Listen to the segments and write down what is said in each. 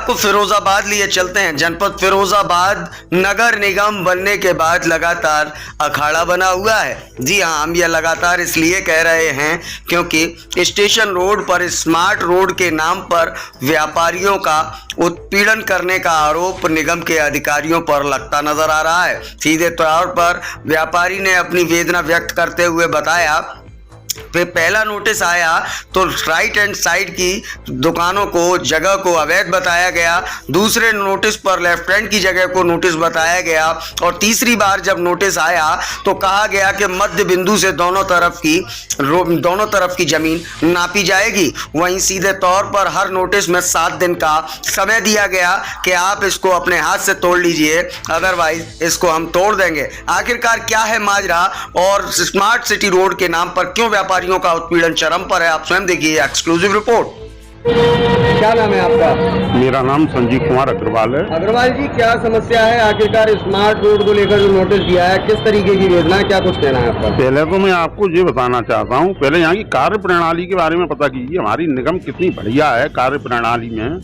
आपको फिरोजाबाद लिए चलते हैं। जनपद फिरोजाबाद नगर निगम बनने के बाद लगातार अखाड़ा बना हुआ है। जी हाँ, हम यह लगातार इसलिए कह रहे हैं क्योंकि स्टेशन रोड पर स्मार्ट रोड के नाम पर व्यापारियों का उत्पीड़न करने का आरोप निगम के अधिकारियों पर लगता नजर आ रहा है। सीधे तौर पर व्यापारी ने अपनी वेदना व्यक्त करते हुए बताया, फिर पहला नोटिस आया तो राइट हैंड साइड की दुकानों को जगह को अवैध बताया गया, दूसरे नोटिस पर लेफ्ट हैंड की जगह को नोटिस बताया गया और तीसरी बार जब नोटिस आया तो कहा गया कि मध्य बिंदु से दोनों तरफ की जमीन नापी जाएगी। वहीं सीधे तौर पर हर नोटिस में 7 दिन का समय दिया गया कि आप इसको अपने हाथ से तोड़ लीजिए, अदरवाइज इसको हम तोड़ देंगे। आखिरकार क्या है माजरा और स्मार्ट सिटी रोड के नाम पर क्यों व्यापारियों का उत्पीड़न चरम पर है, आप स्वयं देखिए एक्सक्लूसिव रिपोर्ट। क्या नाम है आपका? मेरा नाम संजीव कुमार अग्रवाल है। अग्रवाल जी, क्या समस्या है? आखिरकार स्मार्ट रोड को लेकर जो नोटिस दिया है, किस तरीके की वेदना है, क्या कुछ कहना है आपका? पहले तो मैं आपको ये बताना चाहता हूँ, पहले यहाँ की कार्य प्रणाली के बारे में पता कीजिए। हमारी निगम कितनी बढ़िया है कार्य प्रणाली में,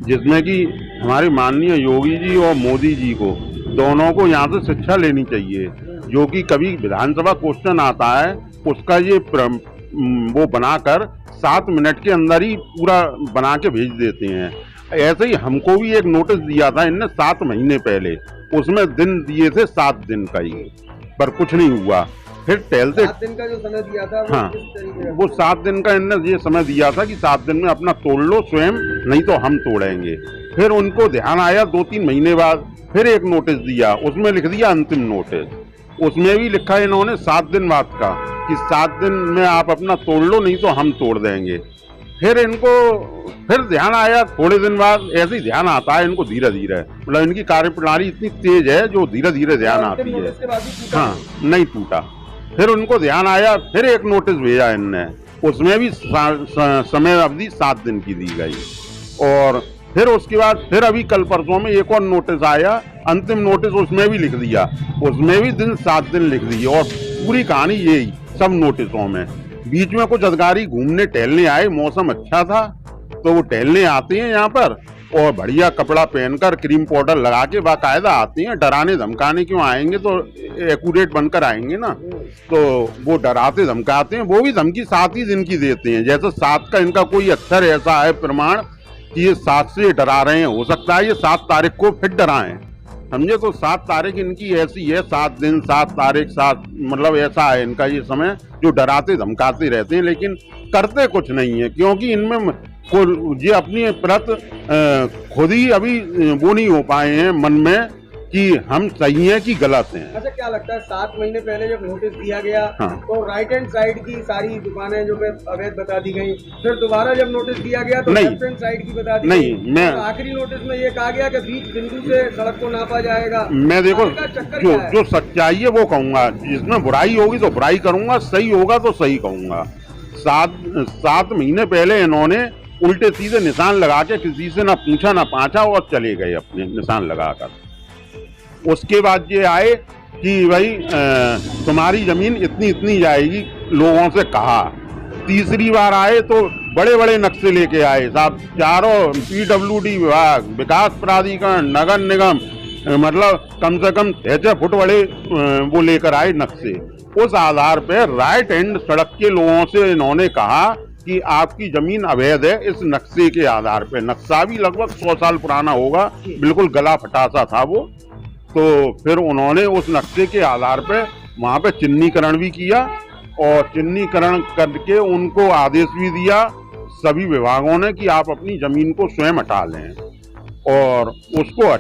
जिसमें कि हमारे माननीय योगी जी और मोदी जी को दोनों को यहाँ से शिक्षा लेनी चाहिए। जो कि कभी विधानसभा क्वेश्चन आता है उसका ये वो बनाकर 7 मिनट के अंदर ही पूरा बना के भेज देते हैं। ऐसे ही हमको भी एक नोटिस दिया था इनने 7 महीने पहले, उसमें दिन दिए थे 7 दिन का ही, पर कुछ नहीं हुआ। फिर टहलते 7 दिन का जो समय दिया था वो हाँ, किस तरीके वो 7 दिन का इनने ये समय दिया था कि 7 दिन में अपना तोड़ लो स्वयं, नहीं तो हम तोड़ेंगे। फिर उनको ध्यान आया 2-3 महीने बाद फिर एक नोटिस दिया, उसमें लिख दिया अंतिम नोटिस। उसमें भी लिखा इन्होंने 7 दिन बाद का कि 7 दिन में आप अपना तोड़ लो, नहीं तो हम तोड़ देंगे। फिर इनको फिर ध्यान आया थोड़े दिन बाद, ऐसे ही ध्यान आता है इनको धीरे धीरे, मतलब इनकी कार्यप्रणाली इतनी तेज है जो धीरे धीरे ध्यान आती है। हाँ, नहीं टूटा। फिर उनको ध्यान आया, फिर एक नोटिस भेजा इनने, उसमें भी समय अवधि 7 दिन की दी गई। और फिर उसके बाद फिर अभी कल परसों में एक और नोटिस आया, अंतिम नोटिस, उसमें भी लिख दिया, उसमें भी दिन 7 दिन लिख दी। और पूरी कहानी यही सब नोटिसों में। बीच में कुछ अधिकारी घूमने टहलने आए, मौसम अच्छा था तो वो टहलने आते हैं यहाँ पर और बढ़िया कपड़ा पहनकर क्रीम पाउडर लगा के बाकायदा आते हैं। डराने धमकाने क्यों आएंगे, तो एक्यूरेट बनकर आएंगे ना, तो वो डराते धमकाते हैं। वो भी धमकी 7 ही दिन की देते हैं, जैसे 7 का इनका कोई अक्षर ऐसा है प्रमाण कि ये 7 से डरा रहे हैं। हो सकता है ये 7 तारीख को फिर डराएं, समझे। तो 7 तारीख इनकी ऐसी है, 7 दिन 7 तारीख 7, मतलब ऐसा है इनका ये समय जो डराते धमकाते रहते हैं, लेकिन करते कुछ नहीं है। क्योंकि इनमें ये अपनी प्रत खुद ही अभी वो नहीं हो पाए हैं मन में कि हम सही हैं कि गलत हैं। अच्छा, क्या लगता है 7 महीने पहले जब नोटिस दिया गया हाँ, तो राइट हैंड साइड की सारी दुकानें जो अवैध बता दी गई, फिर दोबारा जब नोटिस दिया गया तो लेफ्ट हैंड साइड की बता दी नहीं, गई। मैं तो आखिरी नोटिस में ये कहा गया कि बीच बिंदु से सड़क को नापा जाएगा। मैं देखो जो सच्चाई है वो कहूंगा, जिसमें बुराई होगी तो बुराई करूंगा, सही होगा तो सही कहूंगा। 7 महीने पहले इन्होंने उल्टे सीधे निशान लगा के किसी से ना पूछा ना पाछा और चले गए अपने निशान लगाकर। उसके बाद ये आए कि भाई तुम्हारी जमीन इतनी इतनी जाएगी, लोगों से कहा। तीसरी बार आए तो बड़े बड़े नक्शे लेके आए साहब, चारों PWD विभाग, विकास प्राधिकरण, नगर निगम, मतलब कम से कम 6 फुट बड़े वो लेकर आए नक्शे। उस आधार पर राइट हैंड सड़क के लोगों से इन्होंने कहा कि आपकी जमीन अवैध है इस नक्शे के आधार पर। नक्शा भी लगभग 100 साल पुराना होगा, बिल्कुल गला फटासा था वो। तो फिर उन्होंने उस नक्शे के आधार पे वहाँ पे चिन्हीकरण भी किया और चिन्हीकरण करके उनको आदेश भी दिया सभी विभागों ने कि आप अपनी जमीन को स्वयं हटा लें। और उसको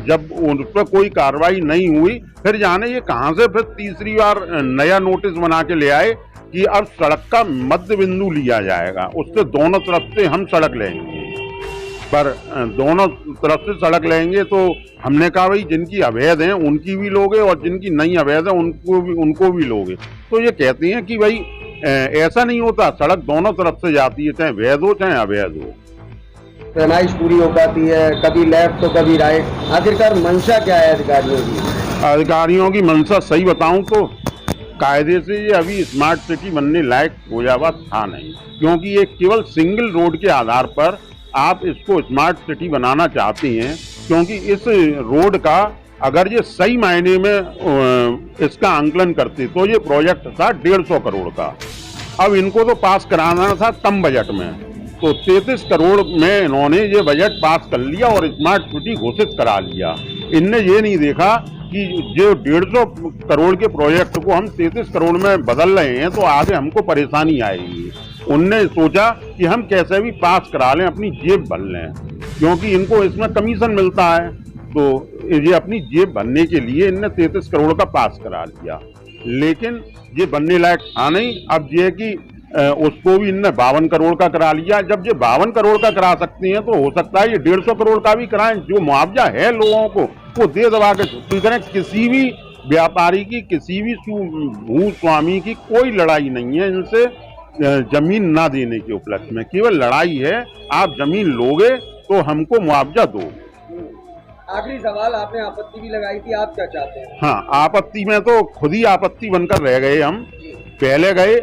जब उस पर कोई कार्रवाई नहीं हुई, फिर जाने ये कहाँ से फिर तीसरी बार नया नोटिस बना के ले आए कि अब सड़क का मध्य बिंदु लिया जाएगा, उससे दोनों तरफ से हम सड़क लेंगे। पर दोनों तरफ से सड़क लेंगे तो हमने कहा भाई जिनकी अवैध हैं उनकी भी लोगे और जिनकी नहीं अवैध है उनको भी लोगे। तो ये कहते हैं कि भाई ऐसा नहीं होता, सड़क दोनों तरफ से जाती है, चाहे वैध हो चाहे अवैध हो। पैमाइश पूरी हो पाती है, कभी लेफ्ट तो कभी राइट। आखिरकार मंशा क्या है अधिकारियों की? अधिकारियों की मंशा सही बताऊं तो कायदे से ये अभी स्मार्ट सिटी बनने लायक हो जावा था नहीं, क्योंकि ये केवल सिंगल रोड के आधार पर आप इसको स्मार्ट सिटी बनाना चाहते हैं, क्योंकि इस रोड का अगर ये सही मायने में इसका आंकलन करते तो ये प्रोजेक्ट था 150 करोड़ का। अब इनको तो पास कराना था कम बजट में, तो 33 करोड़ में इन्होंने ये बजट पास कर लिया और स्मार्ट सिटी घोषित करा लिया। इनने ये नहीं देखा कि जो 150 करोड़ के प्रोजेक्ट को हम 33 करोड़ में बदल रहे हैं तो आगे हमको परेशानी आएगी। उनने सोचा कि हम कैसे भी पास करा लें, अपनी जेब भर लें, क्योंकि इनको इसमें कमीशन मिलता है, तो ये अपनी जेब भरने के लिए इनने 33 करोड़ का पास करा लिया। लेकिन ये बनने लायक था नहीं। अब ये कि उसको भी इनने 52 करोड़ का करा लिया। जब ये 52 करोड़ का करा सकते हैं तो हो सकता है ये 150 करोड़ का भी कराएं। जो मुआवजा है लोगों को वो दे दबा के छुट्टी करें। किसी भी व्यापारी की, किसी भी भूस्वामी की कोई लड़ाई नहीं है इनसे जमीन ना देने के उपलक्ष्य में। केवल लड़ाई है आप जमीन लोगे तो हमको मुआवजा दो। आखिरी सवाल, आपने आपत्ति भी लगाई थी, आप क्या चाहते हैं? हाँ, आपत्ति में तो खुद ही आपत्ति बनकर रह गए हम। पहले गए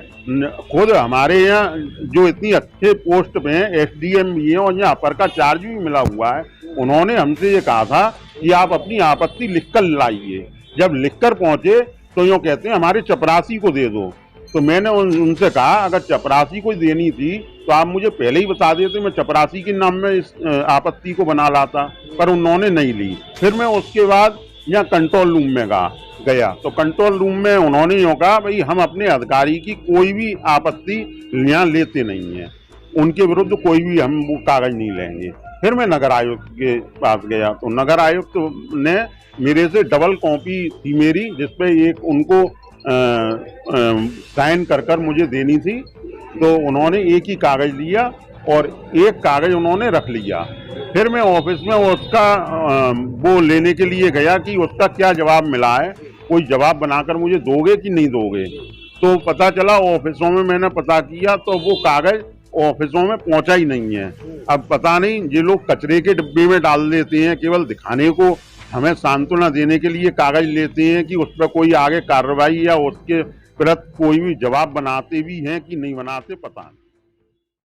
खुद हमारे यहाँ जो इतनी अच्छे पोस्ट पे हैं, एसडीएम भी हैं और यहाँ अपर का चार्ज भी मिला हुआ है, उन्होंने हमसे ये कहा था कि आप अपनी आपत्ति लिखकर लाइए। जब लिखकर पहुंचे तो यूँ कहते हैं हमारे चपरासी को दे दो। तो मैंने उनसे कहा अगर चपरासी को देनी थी तो आप मुझे पहले ही बता देते, मैं चपरासी के नाम में इस आपत्ति को बना लाता, पर उन्होंने नहीं ली। फिर मैं उसके बाद यहाँ कंट्रोल रूम में गया तो कंट्रोल रूम में उन्होंने यूँ कहा भाई हम अपने अधिकारी की कोई भी आपत्ति यहाँ लेते नहीं है, उनके विरुद्ध कोई भी हम वो कागज नहीं लेंगे। फिर मैं नगर आयुक्त के पास गया तो नगर आयुक्त ने मेरे से डबल कॉपी थी मेरी, जिसपे एक उनको साइन कर मुझे देनी थी, तो उन्होंने एक ही कागज लिया और एक कागज उन्होंने रख लिया। फिर मैं ऑफिस में उसका वो लेने के लिए गया कि उसका क्या जवाब मिला है, कोई जवाब बनाकर मुझे दोगे कि नहीं दोगे। तो पता चला ऑफिसों में मैंने पता किया तो वो कागज ऑफिसों में पहुंचा ही नहीं है। अब पता नहीं ये लोग कचरे के डिब्बे में डाल देते हैं, केवल दिखाने को, हमें सांत्वना देने के लिए कागज लेते हैं कि उस पर कोई आगे कार्रवाई या उसके प्रति कोई भी जवाब बनाते भी हैं कि नहीं बनाते, पता नहीं।